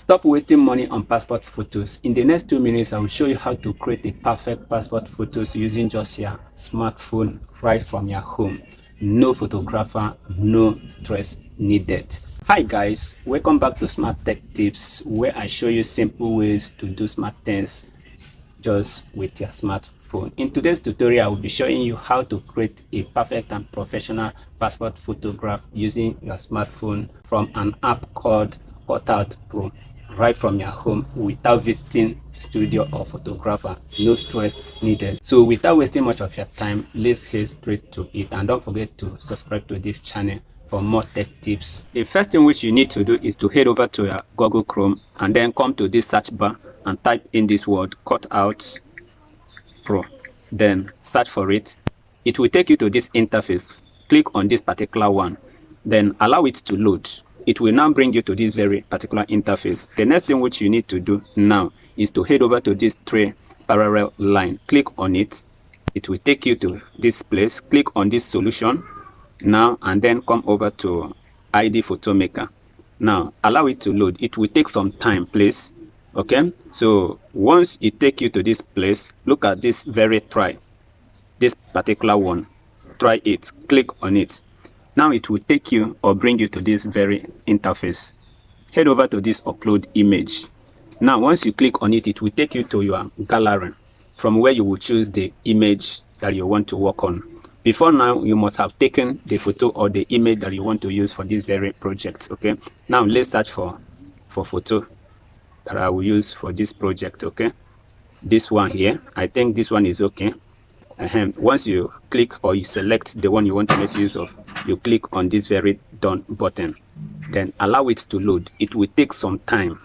Stop wasting money on passport photos. In the next 2 minutes, I will show you how to create a perfect passport photos using just your smartphone right from your home. No photographer, no stress needed. Hi guys, welcome back to Smart Tech Tips, where I show you simple ways to do smart things just with your smartphone. In today's tutorial, I will be showing you how to create a perfect and professional passport photograph using your smartphone from an app called Cutout Pro, right from your home without visiting studio or photographer. No stress needed. So without wasting much of your time, let's head straight to it, and don't forget to subscribe to this channel for more tech tips. The first thing which you need to do is to head over to your Google Chrome and then come to this search bar and type in this word Cutout Pro, then search for it. It will take you to this interface. Click on this particular one, then allow it to load. It will now bring you to this very particular interface. The next thing which you need to do now is to head over to this three parallel line. Click on it. It will take you to this place. Click on this solution now and then come over to ID photo maker. Now allow it to load. It will take some time, please. Okay, so once it take you to this place, look at this very try, this particular one. Try it. Click on it. Now it will take you or bring you to this very interface. Head over to this upload image. Now once you click on it, it will take you to your gallery, from where you will choose the image that you want to work on. Before now, you must have taken the photo or the image that you want to use for this very project. Okay, now let's search for photo that I will use for this project. Okay, this one here, I think this one is okay. Once you click or you select the one you want to make use of, you click on this very done button, then allow it to load. It will take some time.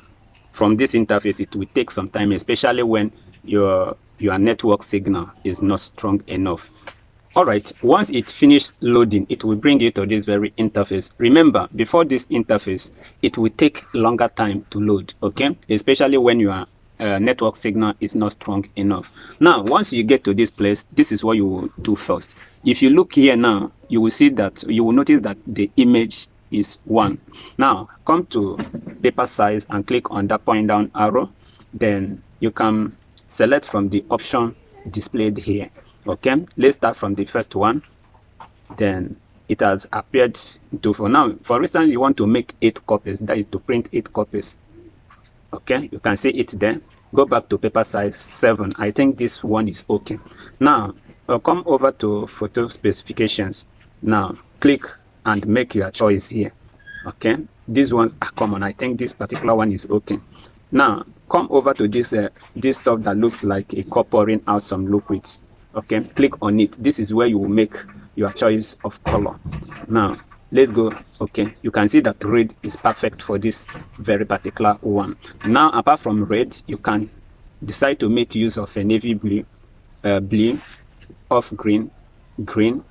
From this interface, it will take some time, especially when your network signal is not strong enough. All right, once it finished loading, it will bring you to this very interface. Remember, before this interface, it will take longer time to load, okay, especially when your network signal is not strong enough. Now once you get to this place, this is what you will do first. If you look here now, you will see that you will notice that the image is 1. Now come to paper size and click on that point down arrow, then you can select from the option displayed here. Okay, let's start from the first one. Then it has appeared to, for now, for instance, you want to make 8 copies, that is to print 8 copies. Okay, you can see it there. Go back to paper size 7. I think this one is okay. Now come over to photo specifications. Now click and make your choice here. Okay, these ones are common. I think this particular one is okay. Now come over to this this stuff that looks like a cup pouring out some liquids. Okay, click on it. This is where you will make your choice of color. Now let's go. Okay, you can see that red is perfect for this very particular one. Now apart from red, you can decide to make use of a navy blue, blue, off green, green,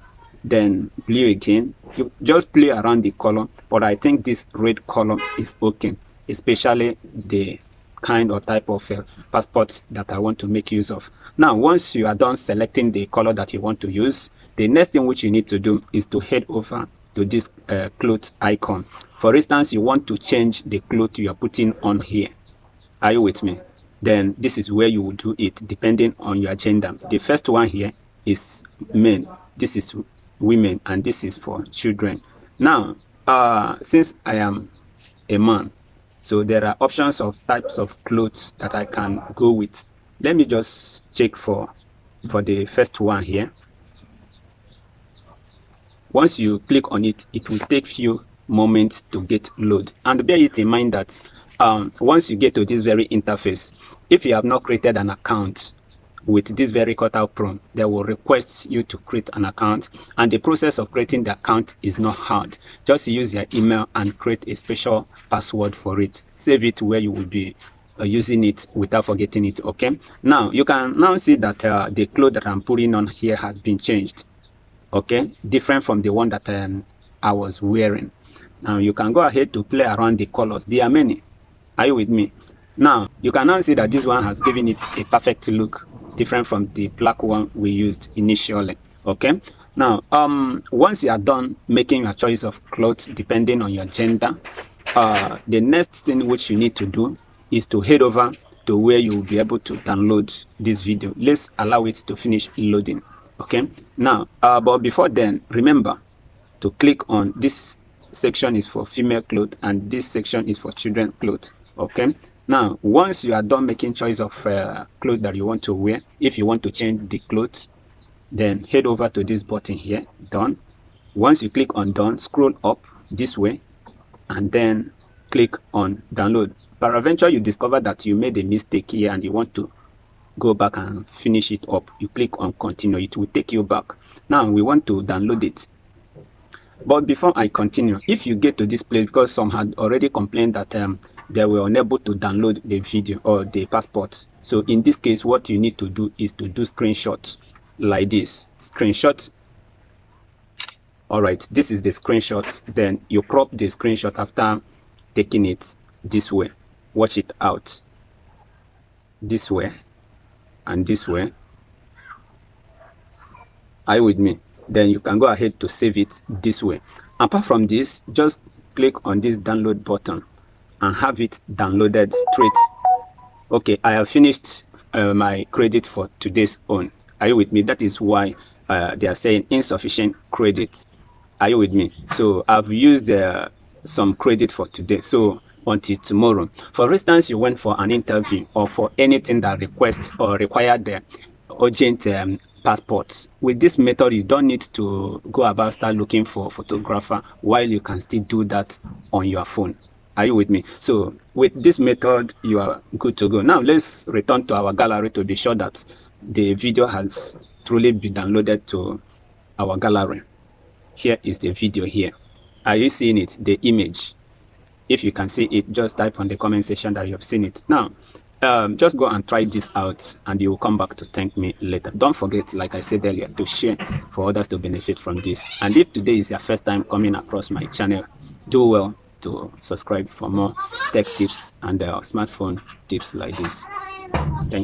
then blue again. You just play around the color, but I think this red color is okay, especially the kind or type of passport that I want to make use of. Now once you are done selecting the color that you want to use, the next thing which you need to do is to head over to this cloth icon. For instance, you want to change the cloth you are putting on here. Are you with me? Then this is where you will do it depending on your gender. The first one here is men, this is women, and this is for children. Now since I am a man, so there are options of types of clothes that I can go with. Let me just check for the first one here. Once you click on it, it will take few moments to get load. And bear it in mind that once you get to this very interface, if you have not created an account with this very Cutout Pro, they will request you to create an account, and the process of creating the account is not hard. Just use your email and create a special password for it. Save it where you will be using it without forgetting it. Okay, now you can now see that the clothes that I'm putting on here has been changed. Okay, different from the one that I was wearing. Now you can go ahead to play around the colors. There are many. Are you with me? Now you can now see that this one has given it a perfect look, different from the black one we used initially. Okay, now once you are done making your choice of clothes depending on your gender, the next thing which you need to do is to head over to where you will be able to download this video. Let's allow it to finish loading. Okay, now but before then, remember to click on this section is for female clothes and this section is for children clothes. Okay, now once you are done making choice of clothes that you want to wear, if you want to change the clothes, then head over to this button here, done. Once you click on done, scroll up this way and then click on download. Peradventure you discover that you made a mistake here and you want to go back and finish it up, you click on continue. It will take you back. Now we want to download it. But before I continue, if you get to this place, because some had already complained that they were unable to download the video or the passport. So in this case, what you need to do is to do screenshot like this. Screenshot. All right, this is the screenshot. Then you crop the screenshot after taking it this way. Watch it out. This way and this way. Are you with me? Then you can go ahead to save it this way. Apart from this, just click on this download button and have it downloaded straight. Okay, I have finished my credit for today's own. Are you with me? That is why they are saying insufficient credit. Are you with me? So I've used some credit for today. So until tomorrow. For instance, you went for an interview or for anything that requests or required the urgent passport. With this method, you don't need to go about start looking for a photographer while you can still do that on your phone. Are you with me? So with this method, you are good to go. Now let's return to our gallery to be sure that the video has truly been downloaded to our gallery. Here is the video here. Are you seeing it? The image. If you can see it, just type on the comment section that you have seen it. Now, just go and try this out and you will come back to thank me later. Don't forget, like I said earlier, to share for others to benefit from this. And if today is your first time coming across my channel, do well to subscribe for more tech tips and smartphone tips like this. Thank you.